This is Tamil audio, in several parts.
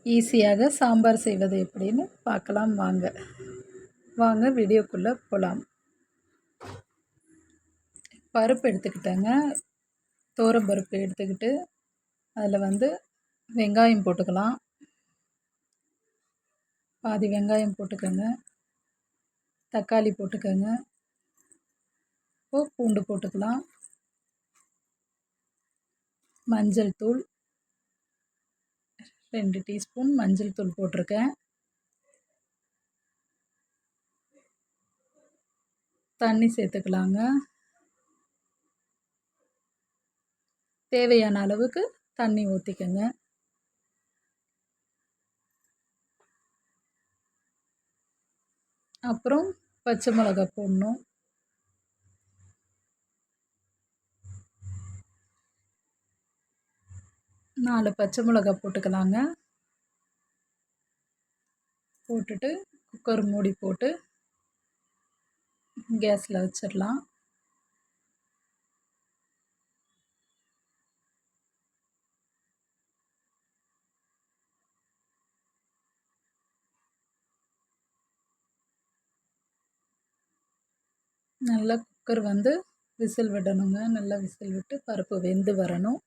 ஈஸியாக சாம்பார் செய்வது எப்படின்னு பார்க்கலாம் வாங்க. வாங்க வீடியோக்குள்ளே போகலாம். பருப்பு எடுத்துக்கிட்டேங்க. பருப்பு எடுத்துக்கிட்டு அதில் வெங்காயம் போட்டுக்கலாம். பாதி வெங்காயம் போட்டுக்கோங்க. தக்காளி போட்டுக்கோங்க. பூண்டு போட்டுக்கலாம். மஞ்சள் தூள் 2 டீஸ்பூன் மஞ்சள் தூள் போட்டிருக்கேன். தண்ணி சேர்த்துக்கலாங்க. தேவையான அளவுக்கு தண்ணி ஊற்றிக்கோங்க. அப்புறம் பச்சை மிளகாய் போடணும். நாலு பச்சை மிளகாய் போட்டுக்கலாங்க. போட்டுட்டு குக்கர் மூடி போட்டு கேஸில் வச்சிடலாம். நல்லா குக்கர் விசில் விடணுங்க. நல்லா விசில் விட்டு பருப்பு வெந்து வரணும்.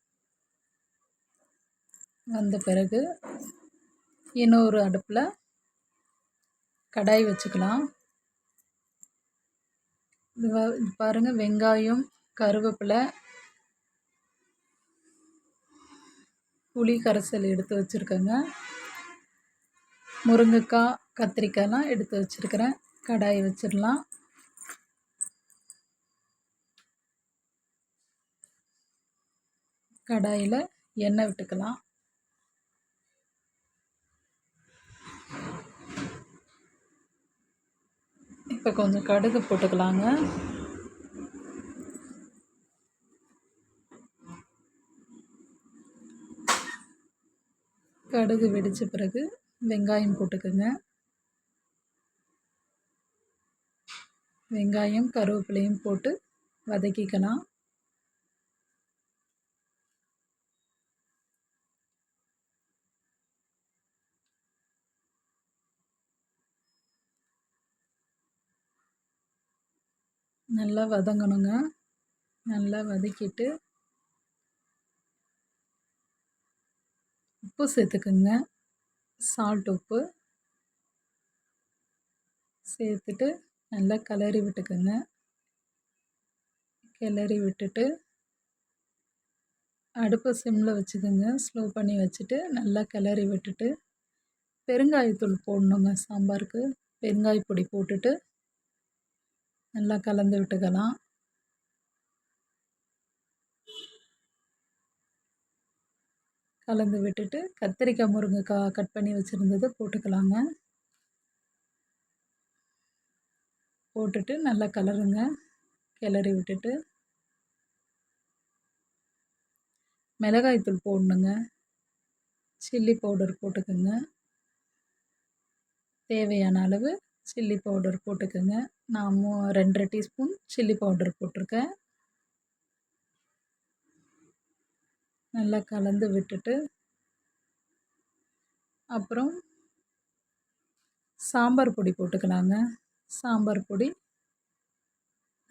வந்த பிறகு இன்னொரு அடுப்பில் கடாய் வச்சுக்கலாம். இது பாருங்கள், வெங்காயம், கருவேப்பிலை, புளி கரைசல் எடுத்து வச்சுருக்கேங்க. முருங்கைக்காய், கத்திரிக்காய்லாம் எடுத்து வச்சுருக்கிறேன். கடாயை வச்சிடலாம். கடாயில் எண்ணெய் விட்டுக்கலாம். இப்போ கொஞ்சம் கடுகு போட்டுக்கலாங்க. கடுகு வெடித்த பிறகு வெங்காயம் போட்டுக்கோங்க. வெங்காயம் கருவேப்பிலையும் போட்டு வதக்கிக்கலாம். நல்லா வதங்கணுங்க. நல்லா வதக்கிட்டு உப்பு சேர்த்துக்குங்க. சால்ட் உப்பு சேர்த்துட்டு நல்லா கிளறி விட்டுக்குங்க. கிளறி விட்டுட்டு அடுப்பை சிம்மில் வச்சுக்கோங்க. ஸ்லோ பண்ணி வச்சுட்டு நல்லா கிளறி விட்டுட்டு பெருங்காயத்தூள் போடணுங்க. சாம்பாருக்கு பெருங்காய பொடி போட்டுட்டு நல்லா கலந்து விட்டுக்கலாம். கலந்து விட்டுட்டு கத்திரிக்காய், முருங்கைக்காய் கட் பண்ணி வச்சுருந்ததை போட்டுக்கலாங்க. போட்டுட்டு நல்லா கலருங்க. கிளறி விட்டுட்டு மிளகாய்த்தூள் போடணுங்க. சில்லி பவுடர் போட்டுக்கோங்க. தேவையான அளவு சில்லி பவுடர் போட்டுக்கோங்க. நான் 2 டீஸ்பூன் சில்லி பவுடர் போட்டிருக்கேன். நல்லா கலந்து விட்டுட்டு அப்புறம் சாம்பார் பொடி போட்டுக்கலாங்க. சாம்பார் பொடி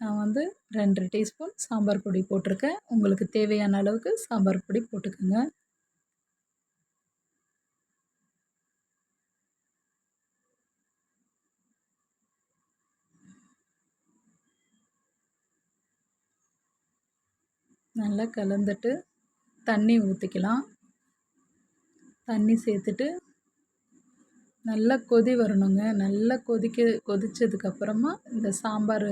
நான் 2 டீஸ்பூன் சாம்பார் பொடி போட்டிருக்கேன். உங்களுக்கு தேவையான அளவுக்கு சாம்பார் பொடி போட்டுக்கோங்க. நல்லா கலந்துட்டு தண்ணி ஊற்றிக்கலாம். தண்ணி சேர்த்துட்டு நல்லா கொதி வரணுங்க. நல்லா கொதித்ததுக்கப்புறமா இந்த சாம்பார்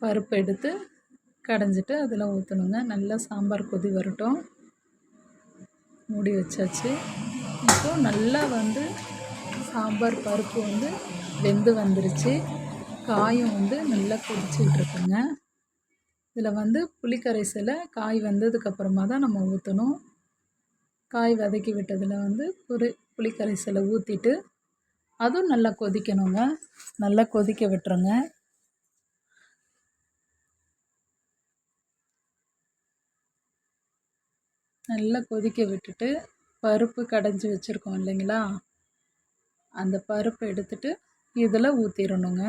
பருப்பு எடுத்து கடைஞ்சிட்டு அதில் ஊற்றணுங்க. நல்லா சாம்பார் கொதி வரட்டும். மூடி வச்சாச்சு. இப்போது நல்லா சாம்பார் பருப்பு வெந்து வந்துருச்சு. காயும் நல்லா கொதிச்சுக்கிட்டு இருக்குங்க. இதில் புளி கரைசலை காய் வெந்ததுக்கப்புறமா தான் நம்ம ஊற்றணும். காய் வதக்கி விட்டதில் புளி கரைசலை ஊற்றிட்டு அதுவும் நல்லா கொதிக்கணுங்க. நல்லா கொதிக்க விட்டுருங்க. நல்லா கொதிக்க விட்டுட்டு பருப்பு கடைஞ்சி வச்சுருக்கோம் இல்லைங்களா, அந்த பருப்பு எடுத்துட்டு இதில் ஊற்றிடணுங்க.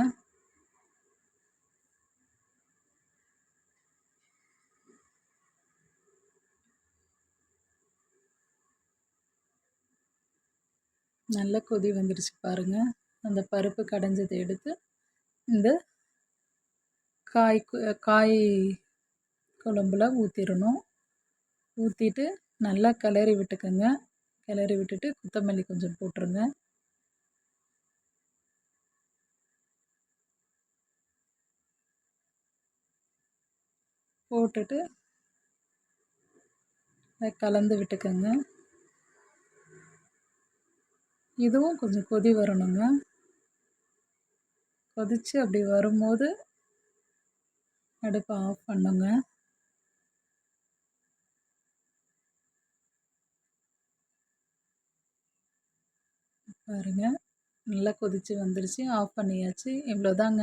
நல்ல கொதி வந்துடுச்சு பாருங்கள். அந்த பருப்பு கடைஞ்சதை எடுத்து இந்த காய் குழம்புல ஊற்றிடணும். ஊற்றிட்டு நல்லா கிளறி விட்டுக்கோங்க. கிளறி விட்டுட்டு கொத்தமல்லி கொஞ்சம் போட்டுருங்க. போட்டுட்டு கலந்து விட்டுக்கோங்க. இதுவும் கொஞ்சம் கொதி வரணுங்க. கொதித்து அப்படி வரும்போது அடுப்பை ஆஃப் பண்ணுங்க. பாருங்கள், நல்லா கொதித்து வந்துருச்சு. ஆஃப் பண்ணியாச்சு. இவ்வளோதாங்க.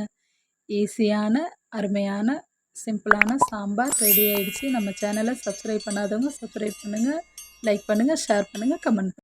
ஈஸியான அருமையான சிம்பிளான சாம்பார் ரெடி ஆயிடுச்சு. நம்ம சேனலை சப்ஸ்கிரைப் பண்ணாதவங்க சப்ஸ்கிரைப் பண்ணுங்கள், லைக் பண்ணுங்கள், ஷேர் பண்ணுங்கள், கமெண்ட் பண்ணுங்கள்.